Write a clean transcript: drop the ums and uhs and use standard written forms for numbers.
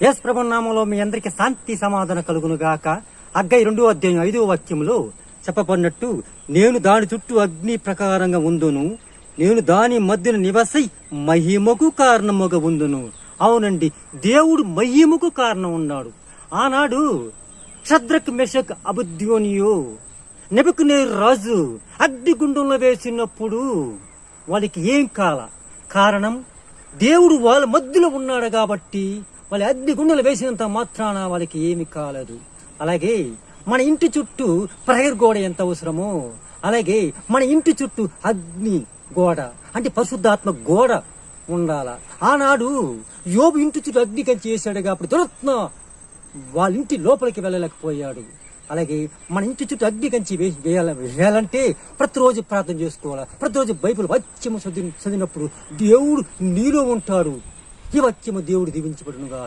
యేసు ప్రభు నామంలో మీ అందరికి శాంతి సమాధానం కలుగును గాక. హగ్గై 2:5 చెప్పబడినట్టు, నేను దాని చుట్టూ అగ్ని ప్రకారంగా ఉందును, నేను దాని మధ్యన నివసై మహిమకు కారణముగా ఉందును. అవునండి, దేవుడు మహిమకు కారణం ఉన్నాడు. ఆనాడు షద్రక్ మెషక్ అబేద్నెగో నెబుకద్నెజరు రాజు అగ్నిగుండంలో వేసినప్పుడు వాళ్ళకి ఏం కారణం? దేవుడు వాళ్ళ మధ్యలో ఉన్నాడు కాబట్టి వాళ్ళ అగ్నిగుండంలో వేసినంత మాత్రాన వాళ్ళకి ఏమి కాలేదు. అలాగే మన ఇంటి చుట్టూ ప్రహరీ గోడ ఎంత అవసరమో, అలాగే మన ఇంటి చుట్టూ అగ్ని గోడ అంటే పరిశుద్ధాత్మ గోడ ఉండాల. ఆనాడు యోబు ఇంటి చుట్టూ అగ్ని కంచి వేశాడు కాబట్టి దురత్న వాళ్ళ ఇంటి లోపలికి వెళ్ళలేకపోయాడు. అలాగే మన ఇంటి చుట్టూ అగ్ని కంచి వేయాలంటే ప్రతిరోజు ప్రార్థన చేసుకోవాలా, ప్రతిరోజు బైబిల్ వాక్యము చదివినప్పుడు దేవుడు నీలో ఉంటాడు. ఈ వాక్యము దేవుడు దీవించబడునుగా.